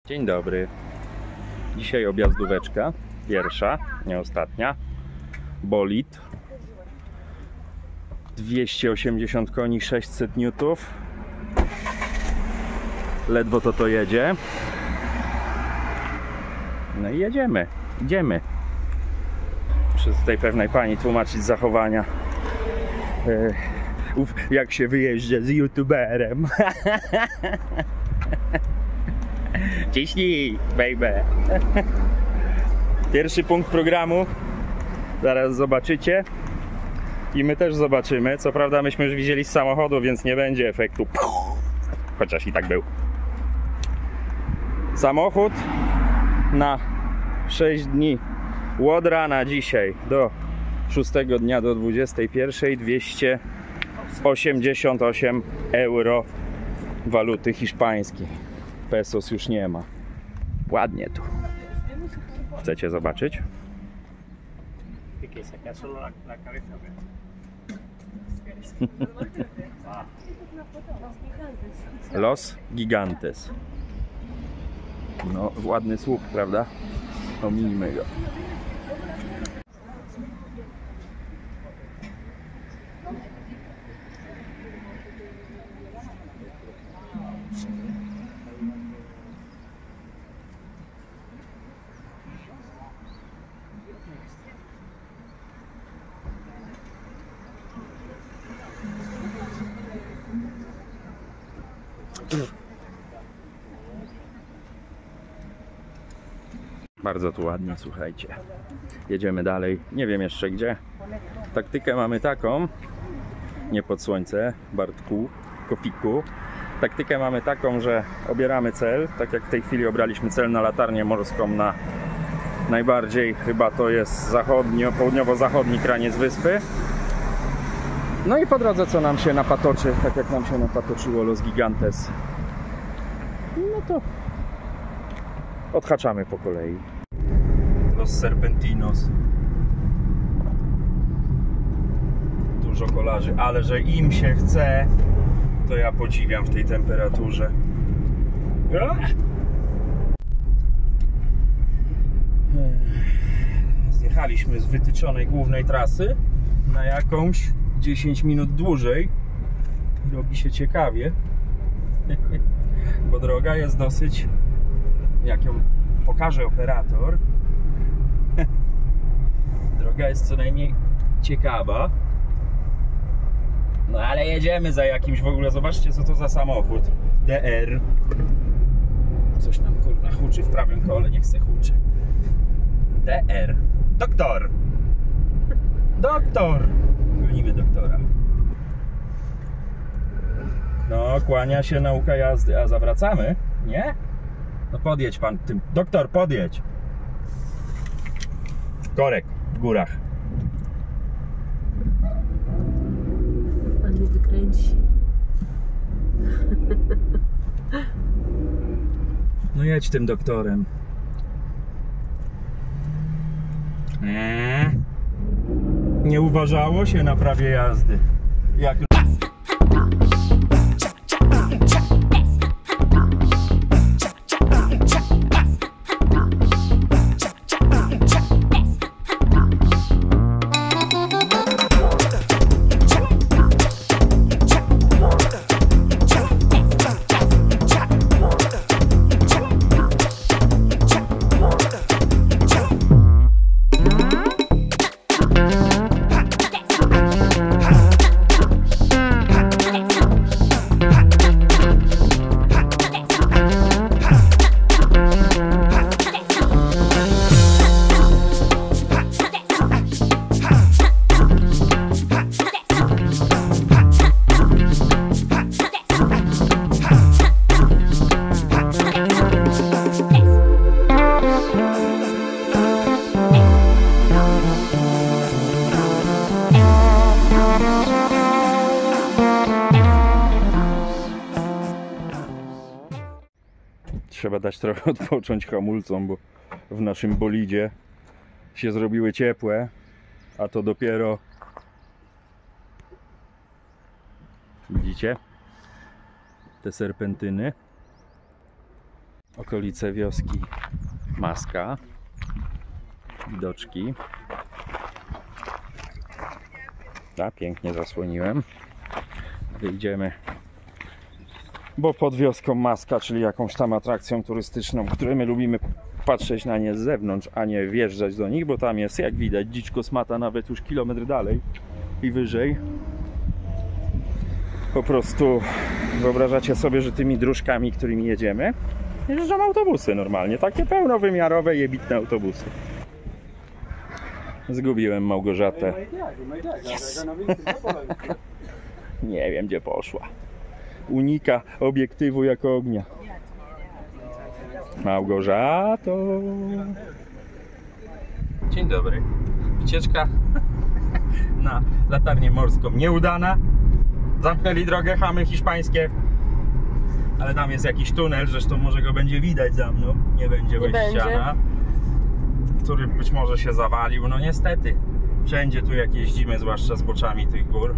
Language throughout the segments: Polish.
Dzień dobry. Dzisiaj objazdóweczka. Pierwsza, nie ostatnia. Bolid. 280 koni, 600 newtów. Ledwo to jedzie. No i jedziemy. Idziemy. Muszę tutaj pewnej pani tłumaczyć zachowania. Jak się wyjeżdża z youtuberem. Ciśnij, baby. Pierwszy punkt programu. Zaraz zobaczycie. I my też zobaczymy. Co prawda myśmy już widzieli z samochodu, więc nie będzie efektu. Chociaż i tak był. Samochód na 6 dni. Łodra na dzisiaj do 6 dnia do 21. 288 euro waluty hiszpańskiej. Pesos już nie ma. Ładnie tu. Chcecie zobaczyć? Los Gigantes. No, ładny słup, prawda? Ominijmy go. Bardzo tu ładnie, słuchajcie. Jedziemy dalej, nie wiem jeszcze gdzie. Taktykę mamy taką, nie pod słońce, Bartku, Kofiku. Taktykę mamy taką, że obieramy cel, tak jak w tej chwili obraliśmy cel na latarnię morską, na najbardziej chyba to jest południowo-zachodni kraniec wyspy. No i po drodze co nam się napatoczy, tak jak nam się napatoczyło Los Gigantes. No to odhaczamy po kolei. Los Serpentinos. Dużo kolarzy, ale że im się chce, to ja podziwiam w tej temperaturze. Zjechaliśmy z wytyczonej głównej trasy na jakąś 10 minut dłużej. Robi się ciekawie, bo droga jest dosyć, jak ją pokaże operator, droga jest co najmniej ciekawa. No ale jedziemy za jakimś w ogóle, zobaczcie co to za samochód. DR. Coś nam kurwa huczy w prawym kole, niech se huczy. DR. Doktor! Doktor! Gonimy doktora. No, kłania się nauka jazdy, a zawracamy? Nie? No podjedź pan tym. Doktor, podjedź. Korek w górach. Pan mnie wykręci. No jedź tym doktorem. Nie uważało się na prawie jazdy. Jak... Trzeba dać trochę odpocząć hamulcom, bo w naszym bolidzie się zrobiły ciepłe, a to dopiero, widzicie, te serpentyny. okolice wioski Maska. Widoczki. Tak, pięknie zasłoniłem. Wyjdziemy, bo pod wioską Maska, czyli jakąś tam atrakcją turystyczną, której my lubimy patrzeć na nie z zewnątrz, a nie wjeżdżać do nich, bo tam jest, jak widać, dzicz kosmata nawet już kilometr dalej i wyżej. Po prostu wyobrażacie sobie, że tymi dróżkami, którymi jedziemy, jeżdżą autobusy normalnie, takie pełnowymiarowe, jebitne autobusy. Zgubiłem Małgorzatę. Yes. Nie wiem, gdzie poszła. Unika obiektywu jako ognia. Małgorzato. Dzień dobry. Wycieczka na latarnię morską nieudana. Zamknęli drogę, chamy hiszpańskie. Ale tam jest jakiś tunel, zresztą może go będzie widać za mną. Nie będzie ściana, który być może się zawalił. No niestety. Wszędzie tu jak jeździmy, zwłaszcza z boczami tych gór,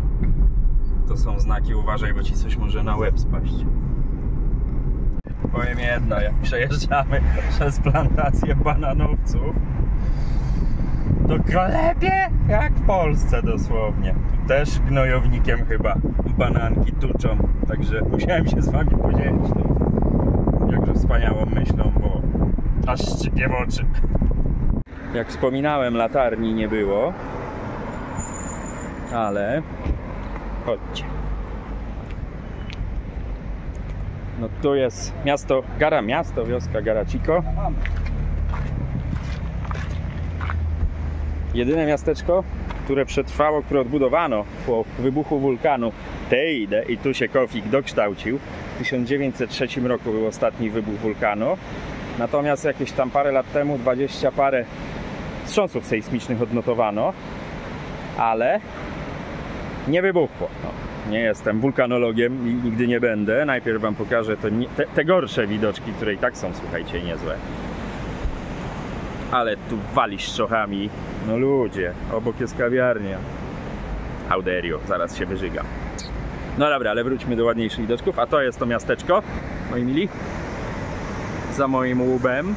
to są znaki, uważaj, bo ci coś może na łeb spaść. Powiem jedno, jak przejeżdżamy przez plantację bananowców, to klepie jak w Polsce dosłownie. Tu też gnojownikiem chyba bananki tuczą, także musiałem się z wami podzielić tą jakże wspaniałą myślą, bo aż szczypie w oczy. Jak wspominałem, latarni nie było, ale chodźcie. No tu jest miasto, wioska Garachico. Jedyne miasteczko, które przetrwało, które odbudowano po wybuchu wulkanu Teide i tu się Kofik dokształcił. W 1903 roku był ostatni wybuch wulkanu. Natomiast jakieś tam parę lat temu 20 parę wstrząsów sejsmicznych odnotowano, ale nie wybuchło. No, nie jestem wulkanologiem i nigdy nie będę. Najpierw wam pokażę te gorsze widoczki, które i tak są, słuchajcie, niezłe. Ale tu wali szczochami. No ludzie, obok jest kawiarnia. Auderio, zaraz się wyżyga. No dobra, ale wróćmy do ładniejszych widoczków. A to jest to miasteczko, moi mili, za moim łbem.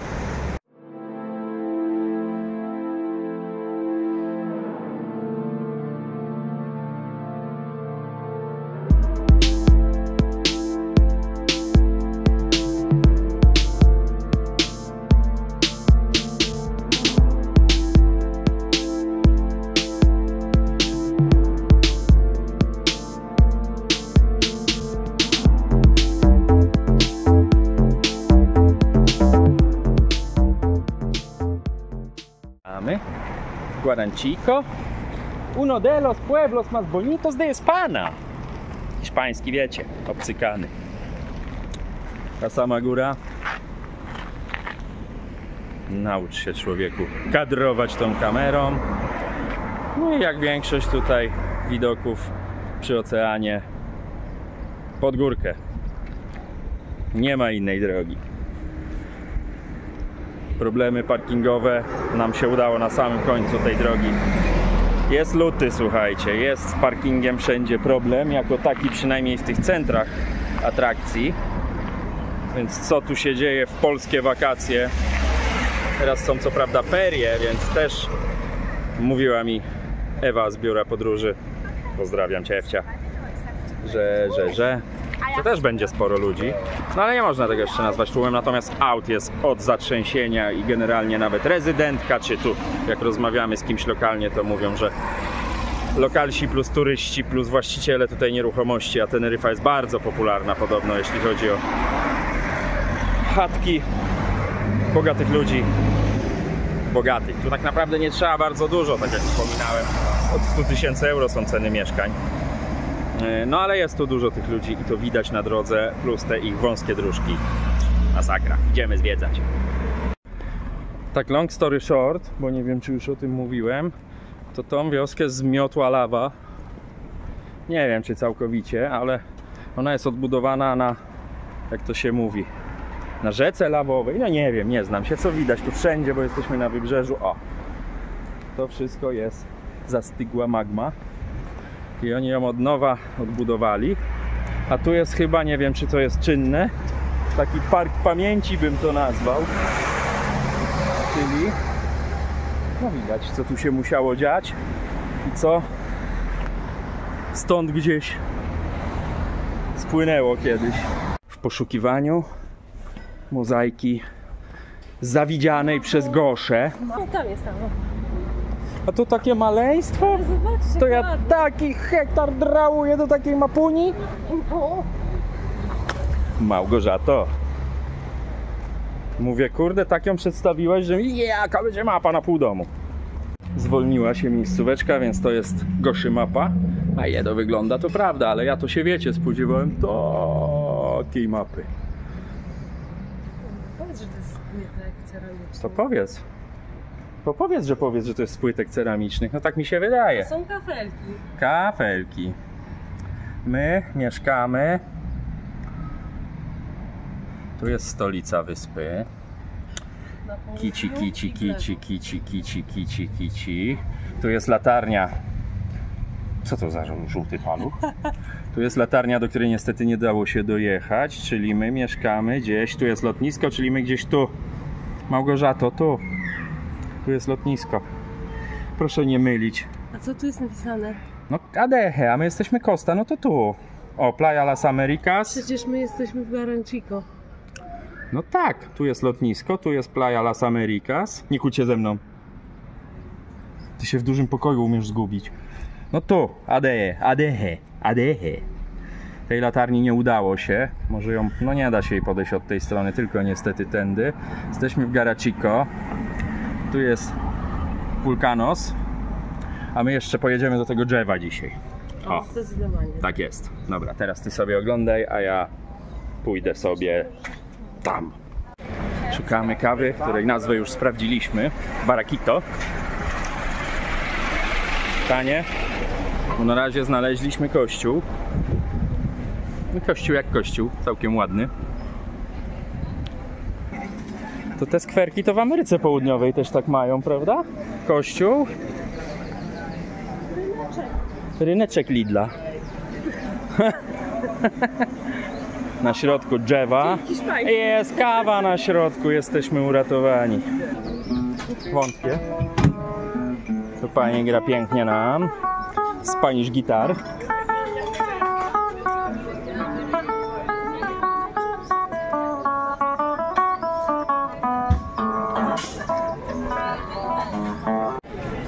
Guarachico, uno de los pueblos más bonitos de España. Hiszpański, wiecie, obcykany. Ta sama góra. Naucz się, człowieku, kadrować tą kamerą. No i jak większość tutaj widoków przy oceanie, pod górkę. Nie ma innej drogi. Problemy parkingowe nam się udało na samym końcu tej drogi. Jest luty, słuchajcie, jest z parkingiem wszędzie problem, jako taki przynajmniej w tych centrach atrakcji. Więc co tu się dzieje w polskie wakacje? Teraz są co prawda ferie, więc też mówiła mi Ewa z biura podróży, pozdrawiam cię, Ewcia, że też będzie sporo ludzi, no ale nie można tego jeszcze nazwać tłumem, natomiast aut jest od zatrzęsienia i generalnie nawet rezydentka, czy tu jak rozmawiamy z kimś lokalnie, to mówią, że lokalsi plus turyści plus właściciele tutaj nieruchomości, a Teneryfa jest bardzo popularna podobno, jeśli chodzi o chatki bogatych ludzi. Bogatych. Tu tak naprawdę nie trzeba bardzo dużo, tak jak wspominałem, od 100 000 euro są ceny mieszkań. No ale jest tu dużo tych ludzi i to widać na drodze, plus te ich wąskie dróżki. Masakra. Idziemy zwiedzać. Tak long story short, bo nie wiem, czy już o tym mówiłem, to tą wioskę zmiotła lawa. Nie wiem, czy całkowicie, ale ona jest odbudowana na, jak to się mówi, na rzece lawowej. No nie wiem, nie znam się, co widać tu wszędzie, bo jesteśmy na wybrzeżu. O, to wszystko jest zastygła magma. I oni ją od nowa odbudowali. A tu jest chyba, nie wiem, czy to jest czynne, Taki park pamięci bym to nazwał. Czyli no widać, co tu się musiało dziać i co stąd gdzieś spłynęło kiedyś. W poszukiwaniu mozaiki zawidzianej przez Goszę. No tam jest tam. A to takie maleństwo? Zobaczcie, To ja ładnie. taki hektar drałuję do takiej mapuni? No. Małgorzato. Mówię, kurde, tak ją przedstawiłaś, że jaka będzie mapa na pół domu. Zwolniła się miejscóweczka, więc to jest Goszy mapa. A to wygląda, to prawda, ale ja to się, wiecie, spodziewałem takiej mapy. Powiedz, że to jest płytek ceramiczny. To powiedz. To powiedz, że to jest z płytek ceramicznych. No tak mi się wydaje. Są kafelki. Kafelki. My mieszkamy. Tu jest stolica wyspy. Na południu Kici, kici, i w lewo. kici, kici, kici, kici, kici. Tu jest latarnia. Co to za żółty paluch? Tu jest latarnia, do której niestety nie dało się dojechać, czyli my mieszkamy gdzieś. Tu jest lotnisko, czyli my gdzieś tu. Małgorzato, tu. Tu jest lotnisko. Proszę nie mylić. A co tu jest napisane? No Adeje, a my jesteśmy Costa, no to tu. O, Playa Las Americas. Przecież my jesteśmy w Garancico. No tak, tu jest lotnisko, tu jest Playa Las Americas. Nie kłóćcie ze mną. Ty się w dużym pokoju umiesz zgubić. No tu, Adeje. Tej latarni nie udało się. Może ją, no nie da się jej podejść od tej strony, tylko niestety tędy. Jesteśmy w Garachico. Tu jest Vulcanos. A my jeszcze pojedziemy do tego drzewa dzisiaj. O, Zdecydowanie. tak jest. Dobra, teraz ty sobie oglądaj, a ja pójdę sobie tam. Szukamy kawy, której nazwę już sprawdziliśmy. Barakito. Tanie. Bo na razie znaleźliśmy kościół. No kościół jak kościół, całkiem ładny. To te skwerki to w Ameryce Południowej też tak mają, prawda? Kościół. Ryneczek Lidla. Na środku drzewa. Jest kawa na środku, jesteśmy uratowani. Wątpię. Tu pani gra pięknie nam. Spanish gitar.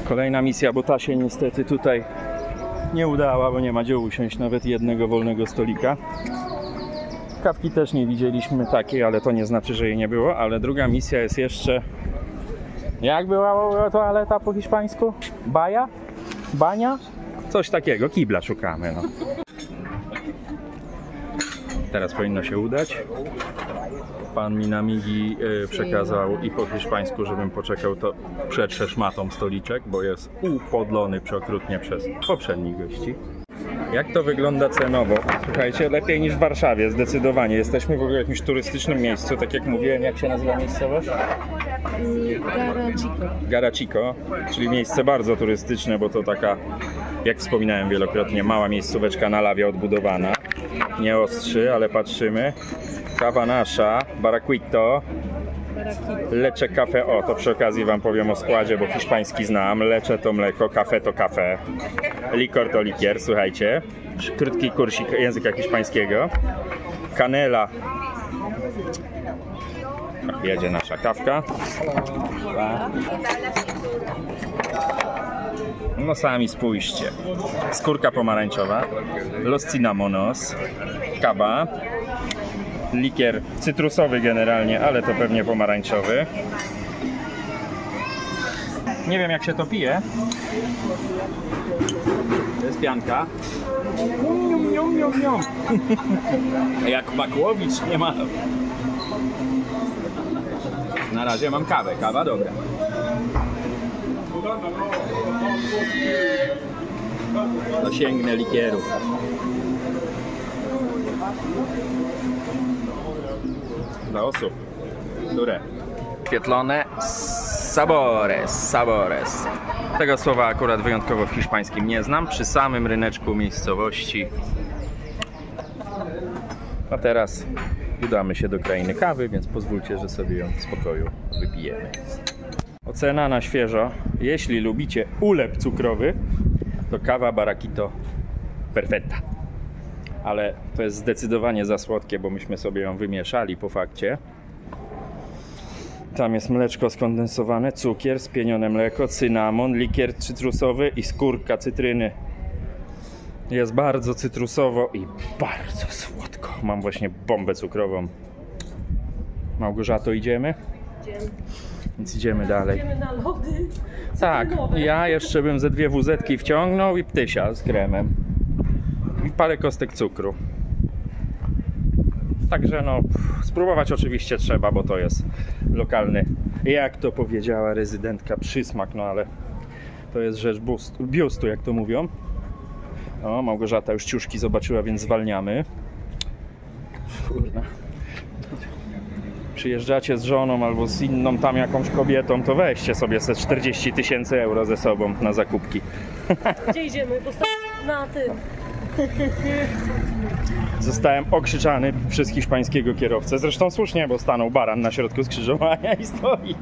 Kolejna misja, bo ta się niestety tutaj nie udała, bo nie ma gdzie usiąść nawet jednego wolnego stolika. Kawki też nie widzieliśmy takiej, ale to nie znaczy, że jej nie było. Ale druga misja jest jeszcze... Jak była toaleta po hiszpańsku? Baja? Bania? Coś takiego, kibla szukamy. No. Teraz powinno się udać. Pan mi na migi przekazał i po hiszpańsku, żebym poczekał, to przetrze szmatą stoliczek, bo jest upodlony przeokrutnie przez poprzednich gości. Jak to wygląda cenowo? Słuchajcie, lepiej niż w Warszawie, zdecydowanie. Jesteśmy w ogóle w jakimś turystycznym miejscu, tak jak mówiłem. Jak się nazywa miejscowość? Garancico. Garachico, czyli miejsce bardzo turystyczne, bo to taka, jak wspominałem wielokrotnie, mała miejscóweczka na lawie odbudowana. Nie ostrzy, ale patrzymy. Kawa nasza, Baraquito, Leche Cafe. O, to przy okazji wam powiem o składzie, bo hiszpański znam. Leche to mleko, kafe to kafe, likor to likier, słuchajcie. Krótki kursik języka hiszpańskiego. Canela. Jedzie nasza kawka. No sami spójrzcie. Skórka pomarańczowa, Los Cinnamonos, kawa, likier cytrusowy generalnie, ale to pewnie pomarańczowy. Nie wiem jak się to pije. To jest pianka. Jak Makłowicz nie ma. Na razie mam kawę, kawa dobra. To sięgnę likieru. Dla osób, które świetlone sabores. Tego słowa akurat wyjątkowo w hiszpańskim nie znam. Przy samym ryneczku miejscowości. A teraz udamy się do krainy kawy, więc pozwólcie, że sobie ją w spokoju wypijemy. Ocena na świeżo. Jeśli lubicie ulep cukrowy, to kawa Barakito perfetta. Ale to jest zdecydowanie za słodkie, bo myśmy sobie ją wymieszali po fakcie. Tam jest mleczko skondensowane, cukier, spienione mleko, cynamon, likier cytrusowy i skórka cytryny. Jest bardzo cytrusowo i bardzo słodko. Mam właśnie bombę cukrową. Małgorzato, idziemy? Idziemy. Więc idziemy dalej. Idziemy na lody. Tak, ja jeszcze bym ze 2 WZ-ki wciągnął i ptysia z kremem. I parę kostek cukru. Także no, spróbować oczywiście trzeba, bo to jest lokalny, jak to powiedziała rezydentka, przysmak, no ale to jest rzecz biustu, jak to mówią. O, Małgorzata już ciuszki zobaczyła, więc zwalniamy. Kurna. Przyjeżdżacie z żoną albo z inną tam jakąś kobietą, to weźcie sobie 40 000 euro ze sobą na zakupki. Gdzie idziemy? Na tym. Zostałem okrzyczany przez hiszpańskiego kierowcę. Zresztą słusznie, bo stanął baran na środku skrzyżowania i stoi.